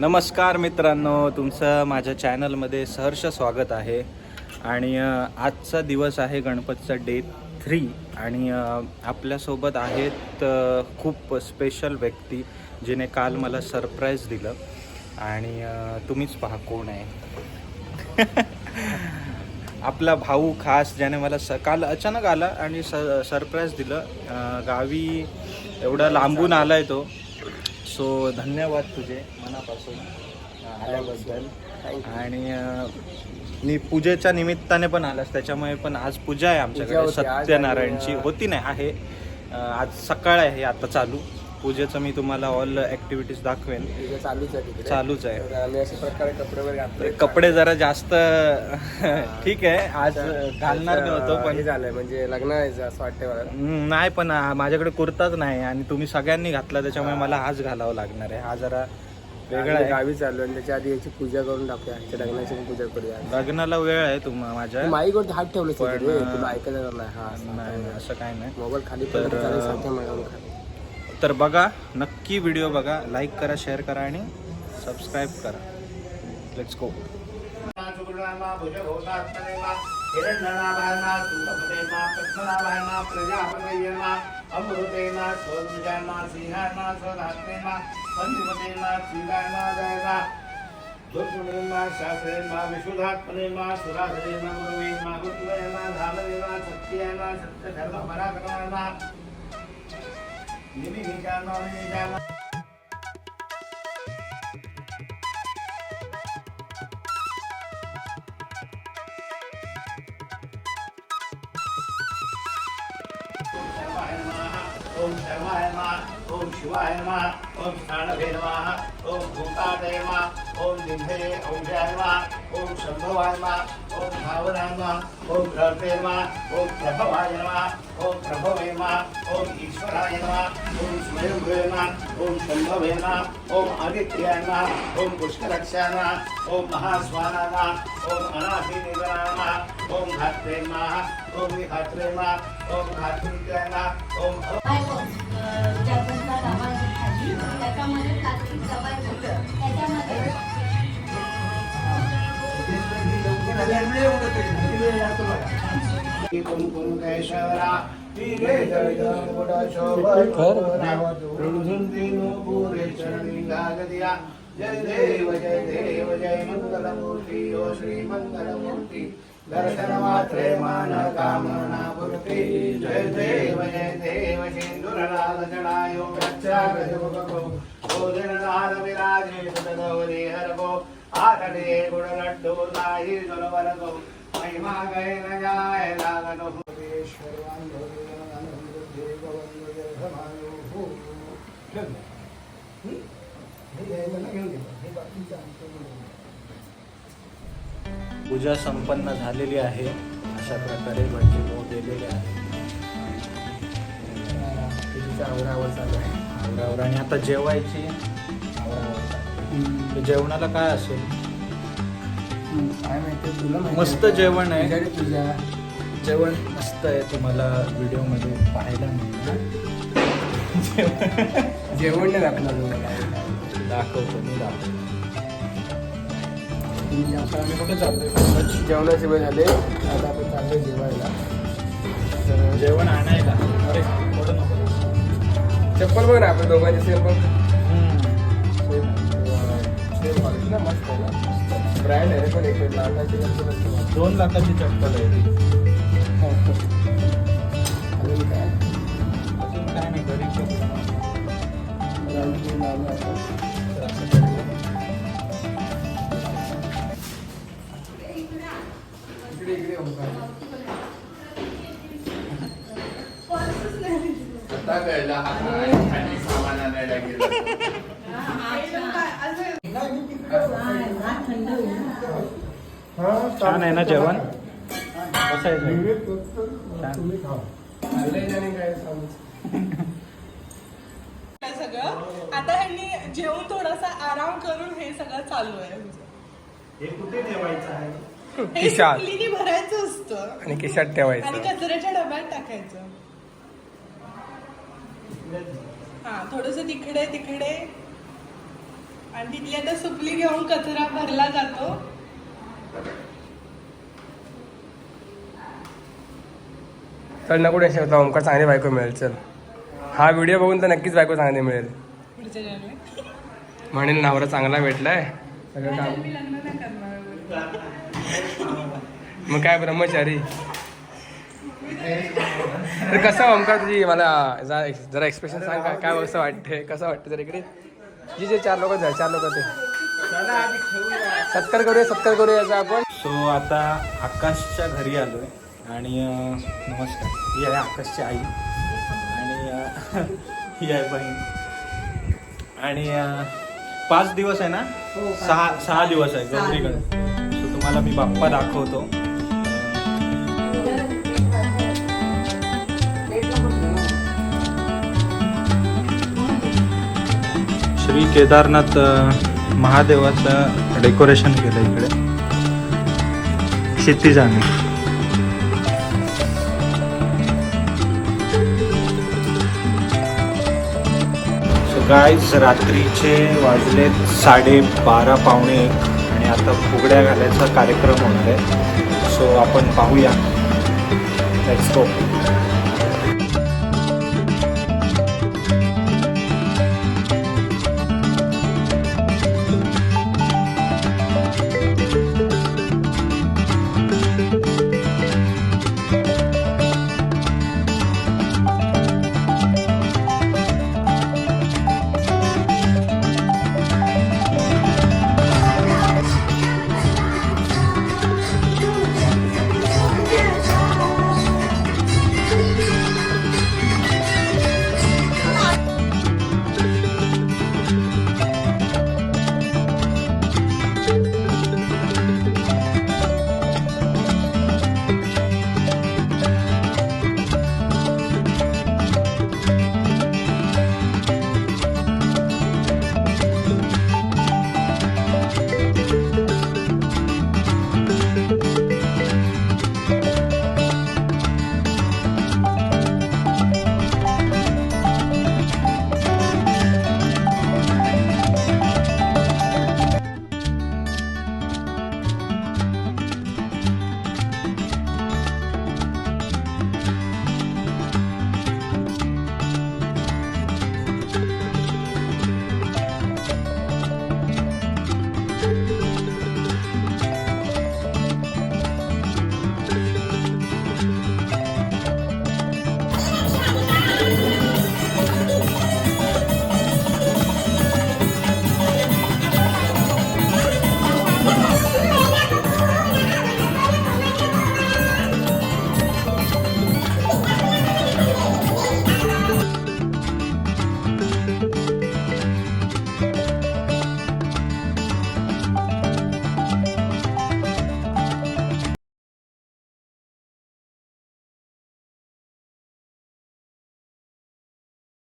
नमस्कार मित्रांनो, तुमचं माझ्या चॅनलमध्ये सहर्ष स्वागत आहे. आणि आजचा दिवस आहे गणपतीचा डे 3 आणि आपल्यासोबत आहेत खूप स्पेशल व्यक्ती जिने काल मला सरप्राईज दिलं आणि तुम्हीच पहा कोण आहे. आपला भाऊ खास ज्याने मला काल अचानक आला आणि सरप्राईज दिलं. गावी एवढा लांबून आला आहे तो. सो धन्यवाद तुझे मनापासून आल्याबद्दल. आणि मी पूजेच्या निमित्ताने पण आलास, त्याच्यामुळे पण आज पूजा आहे आमच्याकडे. सत्यनारायणची होती नाही आहे, आज सकाळ आहे आता चालू. पूजेचं मी तुम्हाला ऑल ॲक्टिव्हिटीज दाखवेन. चालूच आहे. आम्ही अशा प्रकारे कपडे वगैरे घातले. कपडे जरा जास्त ठीक आहे, आज घालणार नव्हतो पण झालंय म्हणजे लग्न आहे असं वाटतंय मला. नाही, पण माझ्याकडे कुर्ताच नाही आणि तुम्ही सगळ्यांनी घातला त्याच्यामुळे मला हाच घालावा लागणार आहे. हा जरा वेगळा आहे. गावी चाललो आणि त्याच्या आधी याची पूजा करून टाकूया. लग्नाची पण पूजा करूया. लग्नाला वेळ आहे माझ्या माईक वरती हात ठेवले तुला ऐकायला नाही. हा नाही असं काय नाही. मोबाईल खाली तर बघा, नक्की व्हिडिओ बघा, लाईक करा, शेअर करा आणि सबस्क्राईब करा. Let's go. ओम शर्माय नमः, ओम शिवाय नमः, ओम स्थानवे नमः, ओम भूतादय नमः, ओम लिंगये औषधाय नमः, ओम शंभवाय नमः, ओम भावनाय नमः, ओम धर्ते नमः, ओम प्रभवाय नमः, ओम प्रभवे नमः, ओम ईश्वराय नमः, ओम स्वयंभवे नमः, ओम शंभवे नमः, ओम आदित्याय नमः, ओम पुष्करक्षाय नमः, ओम महास्वानाय नमः, ओम अनाथिनिधनाय नमः, ओम धात्रे नमः, ओम विधात्रे नमः, ओम धात्रिकाय नमः, ओम जय देव जय मंगलमूर्ति ओ श्री मंगलमूर्ति दर्शन मात्रे मान कामना पूर्ति जय देव सिंदूरलाल जटायो गच्छागो ओदननाद विराजे सदगौरी हरगो आठे गुण लड्डू नाहि सुरवरगो महिमा गए न जाए लागनो पूजा संपन्न झालेली आहे. अशा प्रकारे भटजी भाऊ गेलेले आहे. आवरावर आणि आता जेवायची. जेवणाला काय असेल काय माहिती तुला? मस्त जेवण आहे. जेवण मस्त आहे, तुम्हाला व्हिडिओमध्ये पाहायला मिळेल. जेवण नाही आपल्याला दाखवतो मी. कुठे चाललोय? जेवणाचे वेळ झाले, आता आपण चाललोय जेवायला. तर जेवण आणायला. अरे थोडं नको. चप्पल बघ ना आपण दोघांचे सेम बघ. ना मस्त आहे. ब्रँड आहे पण एक लाखाची चप्पल. 2 लाखाची चप्पल आहे ती. काय नाही घरी आता कळला सामान आणायला गेलो. छान आहे ना जेवण? कसं आहे? सगळं आता ह्यांनी जेवून थोडासा आराम करून हे सगळं चालू आहे. हे कुठे ठेवायचं आहे? हे सुकलीने भरायचं असतं आणि खिशात ठेवायचं आणि कचऱ्याच्या डब्यात टाकायचं. हा थोडस तिकडे तिकडे आणि तिथली आता सुपली घेऊन कचरा भरला जातो. चल नको टेन्शन होता, ओमकार चांगली बायको मिळेल. चल हा व्हिडिओ बघून तर नक्कीच बायको चांगली मिळेल. पुढच्या जन्मात. म्हणेल नवरा चांगला भेटलाय सगळं ह्या काम. जन्मी लग्न नाही करणार. मग काय ब्रह्मचारी. तर कसं ओमकार तुझी मला जरा एक्सप्रेशन सांग. काय कसं वाटतंय, कसं वाटतं जरा इकडे. जे 4 लोक जाय, 4 लोक ते सत्कार करूया याचा आपण. सो आता आकाशच्या घरी आलोय आणि नमस्कार, ही आहे आकाशची आई आणि ही आहे बहीण. आणि 5 दिवस आहे ना, 6 दिवस आहे गौरीकडे. सो तुम्हाला मी बाप्पा दाखवतो. श्री केदारनाथ महादेवाचं डेकोरेशन केलं इकडे. क्षितिजाने. सो गाईज रात्रीचे वाजलेत 12:30 पावणे 1 आणि आता फुगड्या घालायचा कार्यक्रम होणार आहे. सो आपण पाहूया. Let's go.